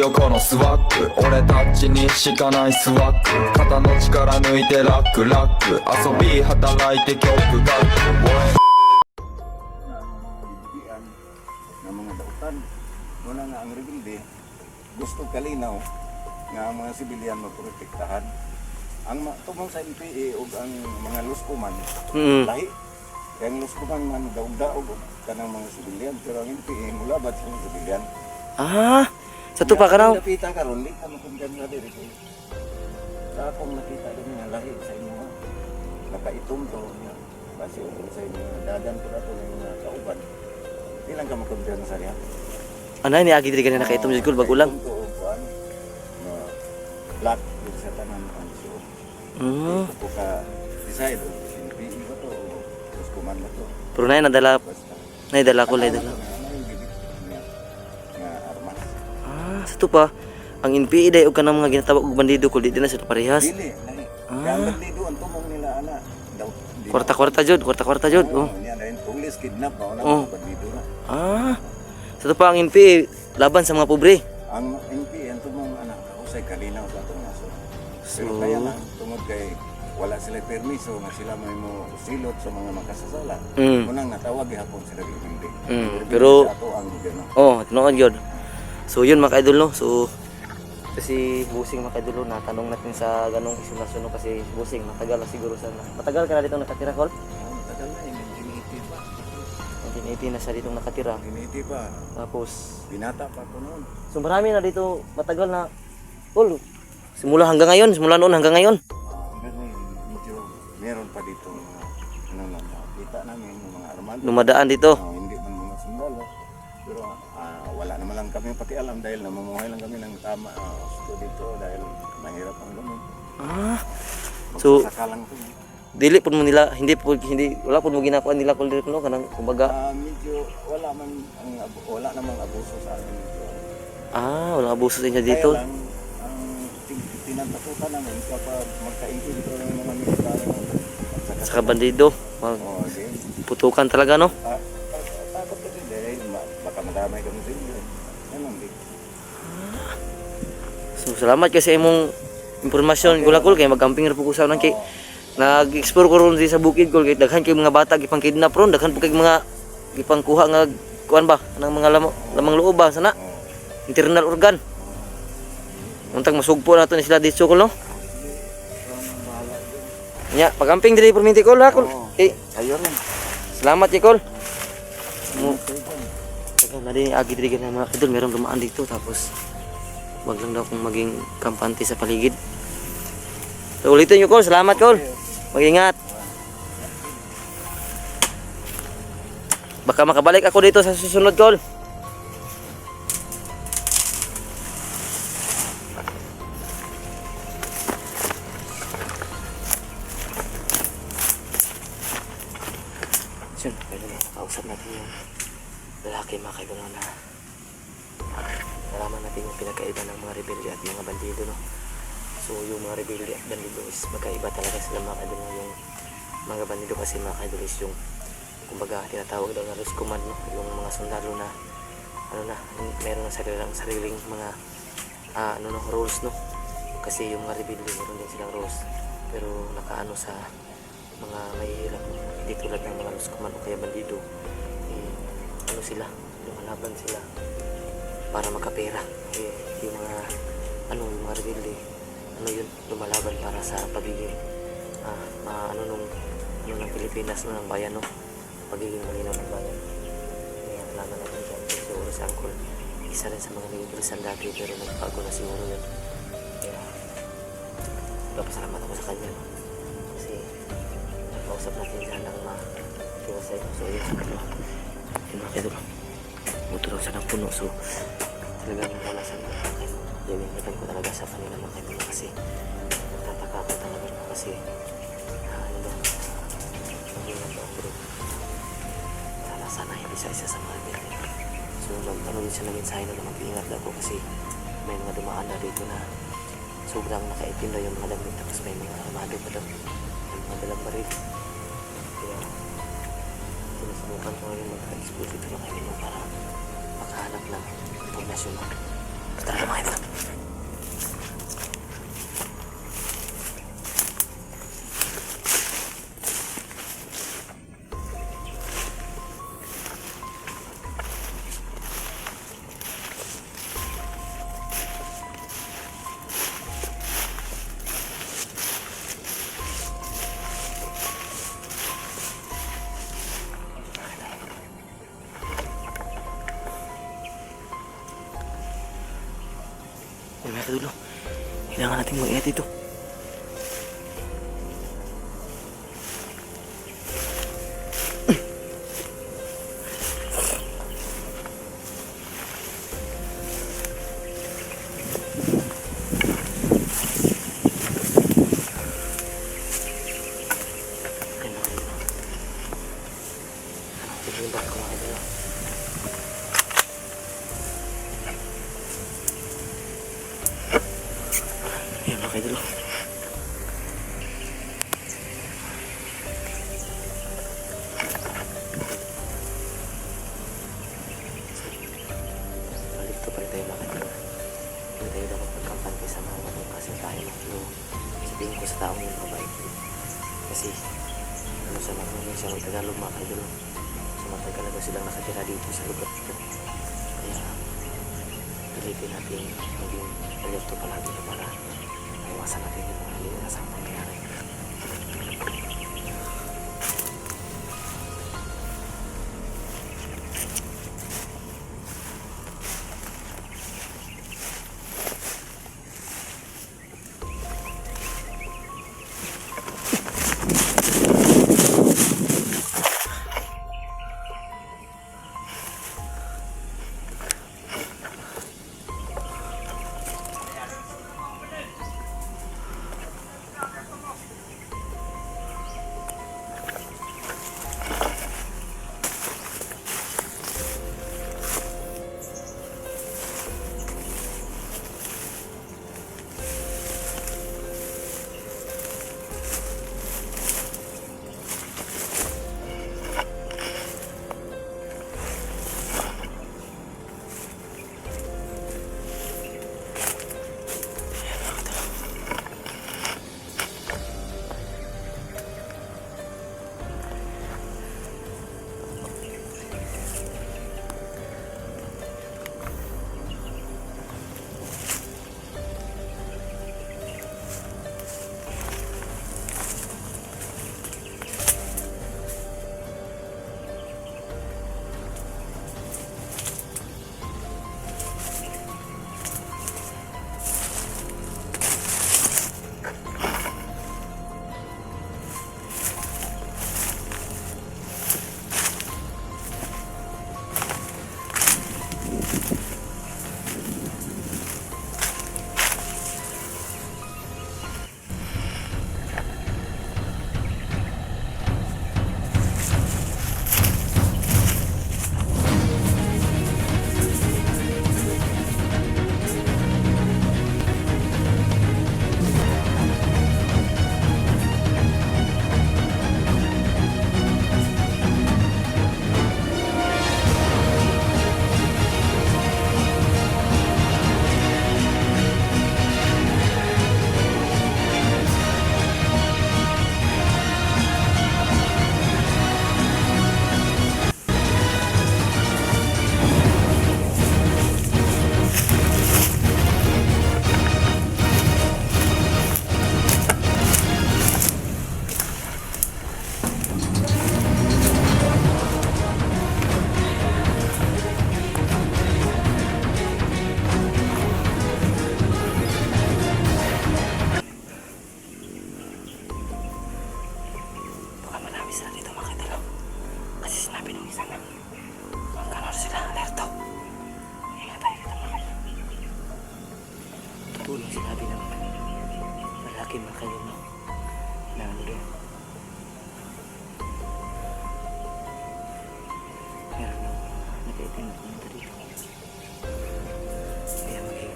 よこのスワッグ俺たちにしかないスワッグ肩の力抜いてラックラック遊び働いて曲がng mga dautan. Muna nga ang rebelde, gusto kalinaw nga ang mga sibilyan maprotektahan. Ang tumong sa NPA o ang mga luskuman, lahi. Kaya ang luskuman man daog-daog kanang mga sibilyan, pero ang NPA mulabat sa mga sibilyan. Ah, sa tupa ka raw. Napita ka ron, di ka makundan na diri. Sa akong nakita din nga lahi sa inyo, nakaitom to, kasi sa inyo, dadan ko na to ng mga kauban. Di lang ka makundan sa riyan. Ano ni agi diri kanina nakaitom jud kul bagulang. Black yung sa tanan ang suo. Ito ka decide o NPE ba to o luskuman ba to. Pero nadala ko Nga armas. Ah, sa tupa ang NPA day og kanang mga ginatawag og bandido kul di na sa parehas. Dili, lahi. Kaya ang bandido ang tumong nila ana. Kwarta-kwarta jud. Oh. Yan dahil pulis kidnap ba wala bandido na. Ah. Sa tupa ang NPA laban sa mga pobre. Ang NPE ang tumong anak usay kalinaw sa atong naso. Pero kaya lang tungod kay wala sila permiso nga sila may mo silot sa mga makasasala. Unang natawag gihapon sila rebelde. Pero ato ang gobyerno. tinuod yun. So yun mga idol no. So kasi Busing mga idol na tanong natin sa ganong isolasyon no kasi Busing matagal na siguro sana. Matagal ka na dito nakatira kol? Matagal na 1980 pa. 1980 na siya dito nakatira. 1980 pa. Tapos Binata pa ko noon. so marami na dito matagal na kol. Simula noon hanggang ngayon. Ganun, medyo meron pa dito ano na kita namin yung mga armado. Dumadaan dito. Hindi man mga sundalo. Pero wala naman lang kami pakialam dahil namumuhay lang kami ng tama gusto dito dahil mahirap ang gamot. So Saka lang to. dili pud mo nila wala pud mo ginakuan nila kol dito no kanang kumbaga. Medyo wala namang abuso sa amin dito. Walang abuso sa inyo dito. Kaya lang ang tinatakutan namin kapag magka-encounter ng mga military Sa bandido, putukan talaga no. Takot ka din dahil baka madamay kami sa inyo. Ganun din. So salamat kasi imong impormasyon kul kay magkamping ra po ko sa nang kay nag-explore ko ron sa bukid kul kay daghan kay mga bata gipang kidnap ron, daghan po kay mga gipang kuha nga kuan ba nang mga lamang loob ba sana internal organ. Untang masugpo nato ni sila dito kul no. Nya pagamping diri perminti kul ha kul. Ayo rin. Salamat ya kul. Nadi agi diri kana mga idol meron dumaan dito tapos wag lang daw kung maging kampante sa paligid. So ulitin nyo kol, salamat kol. Mag-ingat. Baka makabalik ako dito sa susunod kol. Yun, pwede na. Kausap natin yung lalaki mga kaibigan na nalaman natin yung pinagkaiba ng mga rebelde at mga bandido no. So yung mga rebelde at bandido is magkaiba talaga sila mga kaibigan. Yung mga bandido kasi mga kaibigan is yung kumbaga tinatawag daw na luskuman no. Yung mga sundalo na meron ng sariling mga rules no. Kasi yung mga rebelde meron din silang rules pero nakaano sa mga mahihirap hindi tulad ng mga luskuman o kaya bandido sila lumalaban sila para makapera yung mga rebelde yun lumalaban para sa pagiging ng Pilipinas ng bayan no pagiging malinaw ng bayan kaya nalaman natin dyan siguro si Uncle isa rin sa mga nagigilisan dati pero nagbago na siguro yun kaya nagpapasalamat ako sa kanya no? Kasi nakausap natin dyan ng matiwasay so yun sa kanya ito buto lang sa puno so talagang wala sa mga kayo gawin ko talaga sa kanila mga kaibigan kasi nagtataka ako talaga kasi maging pero sana hindi sa isa sa mga kaibigan so din siya ng mensahe na mag-iingat ako kasi may mga dumaan na dito na sobrang nakaitim na yung mga damit tapos may mga armado pa daw may mga dalang baril kaya sinusubukan ko rin mag-expose ito ng kaibigan para makahanap ng impormasyon Tara mga idol. Yan mga kadulo. Kailangan natin mag-ingat dito. Yan mga kadulo. Ito yung barko mga kadulo. Ayan mga kaidolo. Balikto pa rin tayo mga kaidolo. Hindi tayo dapat magkampante sa mga matong kasi tayo no? Sabihin ko sa taong yung mabait. Kasi ano sa mga sa mga Tagalog mga kaidolo. Sa mga Tagalog silang nakatira dito sa lugar dito. Kaya pilitin natin maging balikto palagi na para iwasan natin yung mga liwanasang mangyayari. tulong sinabi ng malaki mga kalino na ano doon. Meron nang nakaitin na pumunta dito. Kaya mag-i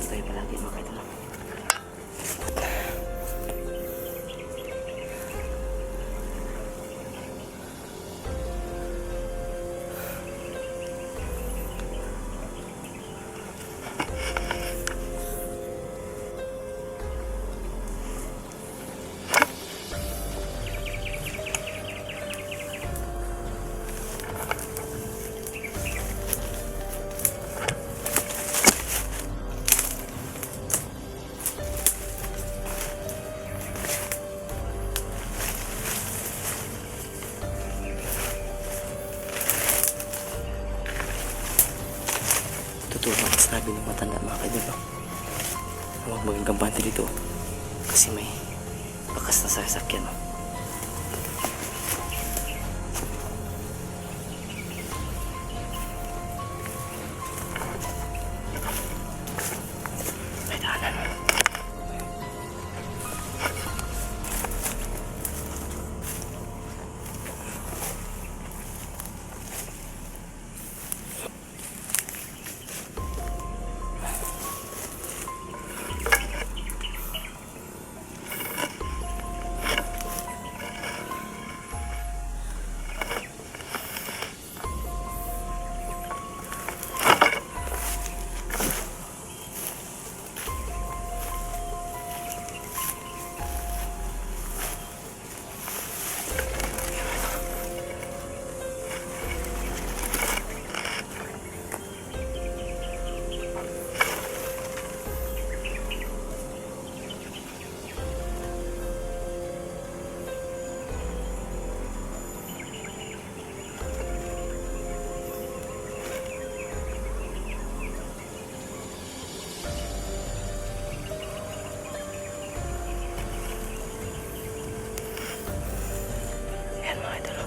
tayo palagi mga kalino. Huwag maging kampante dito. Kasi may bakas na sasakyan. May daanan. Ayan mga idol.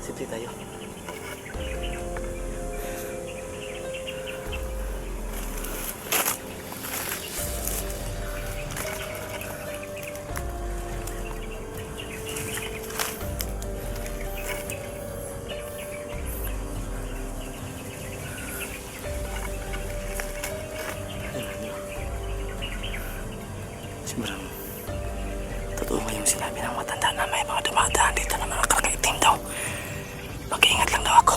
Safety tayo. Sigurang totoo nga yung sinabi ng matanda na may mga dumadaan dito na mga kakaitim daw. Mag-iingat lang daw ako.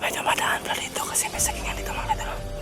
May dumadaan pala dito kasi may sagingan dito mga idol.